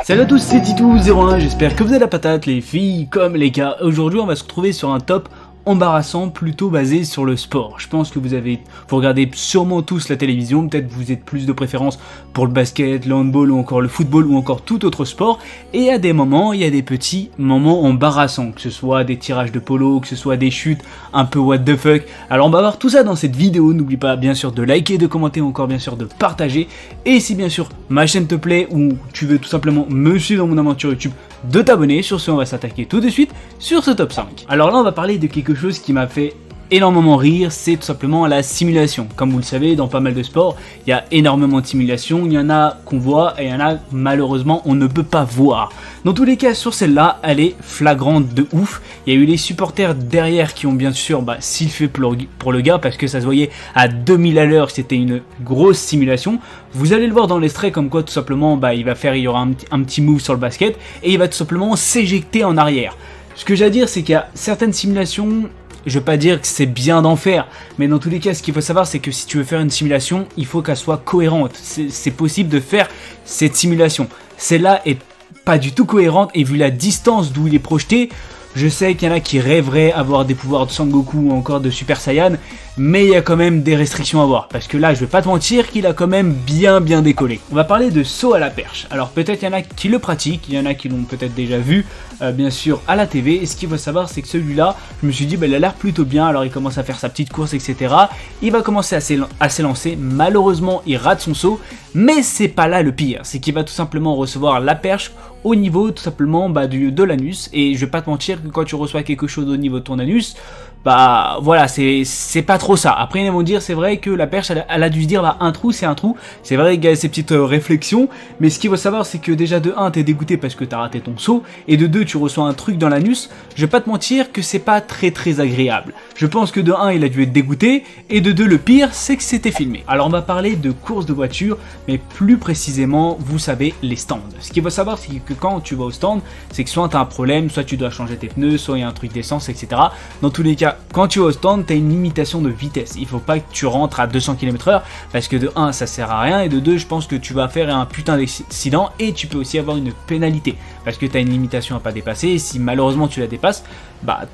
Salut à tous, c'est Titou01, j'espère que vous avez la patate, les filles comme les gars. Aujourd'hui on va se retrouver sur un top embarrassant, plutôt basé sur le sport. Je pense que vous regardez sûrement tous la télévision, peut-être vous êtes plus de préférence pour le basket, le handball ou encore le football ou encore tout autre sport. Et à des moments, il y a des petits moments embarrassants, que ce soit des tirages de polo, que ce soit des chutes un peu what the fuck. Alors on va voir tout ça dans cette vidéo, n'oublie pas bien sûr de liker, de commenter ou encore bien sûr de partager. Et si bien sûr ma chaîne te plaît ou tu veux tout simplement me suivre dans mon aventure YouTube, de t'abonner. Sur ce, on va s'attaquer tout de suite sur ce top 5. Alors là on va parler de quelque chose qui m'a fait énormément rire, c'est tout simplement la simulation. Comme vous le savez, dans pas mal de sports, il y a énormément de simulations, il y en a qu'on voit et il y en a malheureusement on ne peut pas voir. Dans tous les cas, sur celle-là, elle est flagrante de ouf. Il y a eu les supporters derrière qui ont bien sûr sifflé pour le gars parce que ça se voyait à 2000 à l'heure, c'était une grosse simulation. Vous allez le voir dans l'extrait comme quoi tout simplement il y aura un petit move sur le basket et il va tout simplement s'éjecter en arrière. Ce que j'ai à dire, c'est qu'il y a certaines simulations, je veux pas dire que c'est bien d'en faire, mais dans tous les cas, ce qu'il faut savoir, c'est que si tu veux faire une simulation, il faut qu'elle soit cohérente. C'est possible de faire cette simulation. Celle-là est pas du tout cohérente, et vu la distance d'où il est projeté, je sais qu'il y en a qui rêveraient avoir des pouvoirs de Sangoku ou encore de Super Saiyan, mais il y a quand même des restrictions à voir, parce que là, je vais pas te mentir qu'il a quand même bien décollé. On va parler de saut à la perche. Alors peut-être il y en a qui le pratiquent, il y en a qui l'ont peut-être déjà vu, bien sûr, à la TV, et ce qu'il faut savoir, c'est que celui-là, je me suis dit, il a l'air plutôt bien, alors il commence à faire sa petite course, etc. Il va commencer à s'élancer, malheureusement, il rate son saut, mais c'est pas là le pire, c'est qu'il va tout simplement recevoir la perche au niveau tout simplement de l'anus, et je vais pas te mentir que quand tu reçois quelque chose au niveau de ton anus, voilà, c'est pas trop ça. Après ils vont dire, c'est vrai que la perche elle a dû se dire un trou c'est un trou, c'est vrai qu'il y a ces petites réflexions, mais ce qu'il faut savoir c'est que déjà de 1 t'es dégoûté parce que t'as raté ton saut, et de 2 tu reçois un truc dans l'anus, je vais pas te mentir que c'est pas très agréable. Je pense que de 1 il a dû être dégoûté, et de 2 le pire c'est que c'était filmé. Alors on va parler de course de voiture, mais plus précisément vous savez les stands. Ce qu'il faut savoir c'est que quand tu vas au stand, c'est que soit t'as un problème, soit tu dois changer tes pneus, soit il y a un truc d'essence, etc. Dans tous les cas, quand tu vas au stand, tu as une limitation de vitesse. Il faut pas que tu rentres à 200 km/h parce que de 1, ça sert à rien, et de 2, je pense que tu vas faire un putain d'accident, et tu peux aussi avoir une pénalité parce que tu as une limitation à pas dépasser, et si malheureusement tu la dépasses,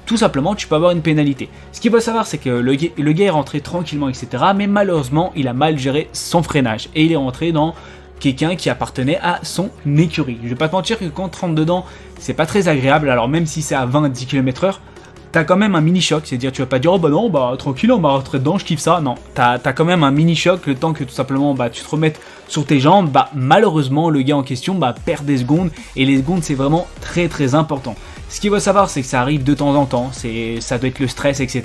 tout simplement tu peux avoir une pénalité. Ce qu'il faut savoir, c'est que le gars est rentré tranquillement, etc. mais malheureusement, il a mal géré son freinage et il est rentré dans quelqu'un qui appartenait à son écurie. Je vais pas te mentir que quand tu rentres dedans, c'est pas très agréable. Alors même si c'est à 20-10 km/h, t'as quand même un mini choc, c'est-à-dire tu vas pas dire oh non tranquille on va rentrer dedans, je kiffe ça. Non, t'as quand même un mini choc le temps que tout simplement tu te remettes sur tes jambes. Malheureusement le gars en question perd des secondes, et les secondes c'est vraiment très important. Ce qu'il faut savoir, c'est que ça arrive de temps en temps, ça doit être le stress, etc.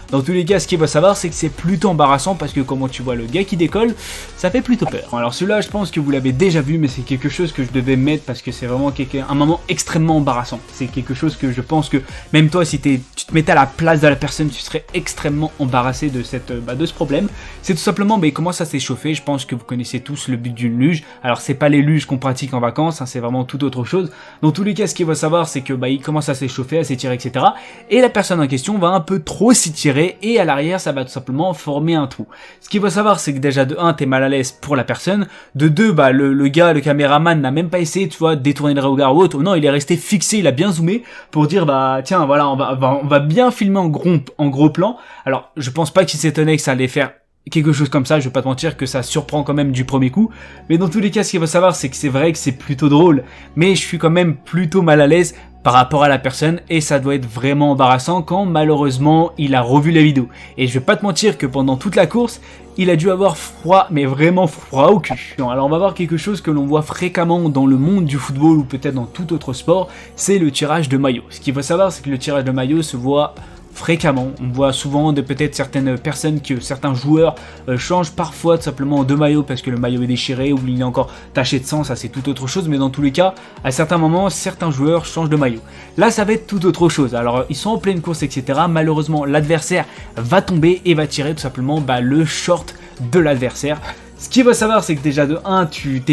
Dans tous les cas, ce qu'il faut savoir, c'est que c'est plutôt embarrassant parce que comment tu vois le gars qui décolle, ça fait plutôt peur. Alors celui-là, je pense que vous l'avez déjà vu, mais c'est quelque chose que je devais mettre parce que c'est vraiment un moment extrêmement embarrassant. C'est quelque chose que je pense que même toi, si tu te mettais à la place de la personne, tu serais extrêmement embarrassé de ce problème. C'est tout simplement, il commence à s'échauffer. Je pense que vous connaissez tous le but d'une luge. Alors c'est pas les luges qu'on pratique en vacances, hein, c'est vraiment tout autre chose. Dans tous les cas, ce qu'il faut savoir, c'est que il commence à s'échauffer, à s'étirer, etc. Et la personne en question va un peu trop s'étirer, et à l'arrière, ça va tout simplement former un trou. Ce qu'il faut savoir, c'est que déjà de 1, t'es mal à l'aise pour la personne. De 2, le gars, le caméraman n'a même pas essayé, tu vois, de détourner le regard ou autre. Non, il est resté fixé, il a bien zoomé pour dire, tiens, voilà, on va bien filmer en gros plan. Alors, je pense pas qu'il s'étonnait que ça allait faire quelque chose comme ça, je vais pas te mentir que ça surprend quand même du premier coup, mais dans tous les cas, ce qu'il faut savoir, c'est que c'est vrai que c'est plutôt drôle, mais je suis quand même plutôt mal à l'aise par rapport à la personne, et ça doit être vraiment embarrassant quand malheureusement il a revu la vidéo. Et je vais pas te mentir que pendant toute la course, il a dû avoir froid, mais vraiment froid au cul. Alors on va voir quelque chose que l'on voit fréquemment dans le monde du football ou peut-être dans tout autre sport, c'est le tirage de maillot. Ce qu'il faut savoir, c'est que le tirage de maillot se voit fréquemment. On voit souvent de peut-être certaines personnes, que certains joueurs changent parfois tout simplement de maillot parce que le maillot est déchiré ou il est encore taché de sang, ça c'est tout autre chose, mais dans tous les cas, à certains moments, certains joueurs changent de maillot. Là, ça va être tout autre chose. Alors, ils sont en pleine course, etc. Malheureusement, l'adversaire va tomber et va tirer tout simplement le short de l'adversaire. Ce qu'il faut savoir, c'est que déjà de 1, tu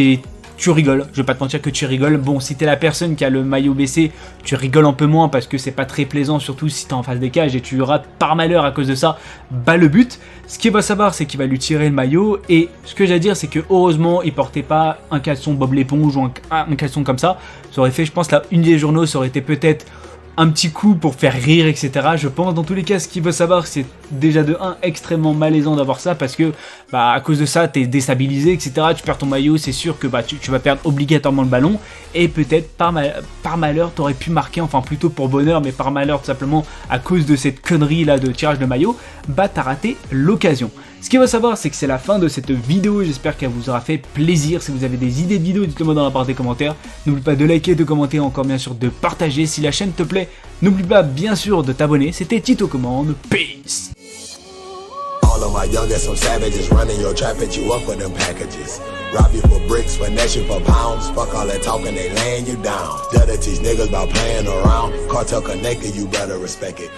tu rigoles, je vais pas te mentir que tu rigoles. Bon, si t'es la personne qui a le maillot baissé, tu rigoles un peu moins parce que c'est pas très plaisant, surtout si t'es en face des cages et tu rates par malheur à cause de ça, bah le but. Ce qu'il va savoir, c'est qu'il va lui tirer le maillot, et ce que j'ai à dire, c'est que heureusement, il portait pas un caleçon Bob l'éponge ou un caleçon comme ça. Ça aurait fait, je pense, la une des journaux, ça aurait été peut-être un petit coup pour faire rire, etc. Je pense, dans tous les cas, ce qu'il veut savoir, c'est déjà de 1 extrêmement malaisant d'avoir ça, parce que bah à cause de ça, t'es déstabilisé, etc. Tu perds ton maillot, c'est sûr que bah tu vas perdre obligatoirement le ballon, et peut-être par malheur, t'aurais pu marquer, enfin plutôt pour bonheur, mais par malheur tout simplement à cause de cette connerie là de tirage de maillot, bah t'as raté l'occasion. Ce qu'il faut savoir, c'est que c'est la fin de cette vidéo, j'espère qu'elle vous aura fait plaisir. Si vous avez des idées de vidéos, dites-le-moi dans la barre des commentaires. N'oublie pas de liker, de commenter, encore bien sûr de partager. Si la chaîne te plaît, n'oublie pas bien sûr de t'abonner. C'était Tito Commande, peace. All of my youngest, some savages running your trap at you up for them packages. Rob you for bricks, finesse you for pounds. Fuck all that talking, they laying you down. Gotta teach niggas about playing around. Cartel connected, you better respect it.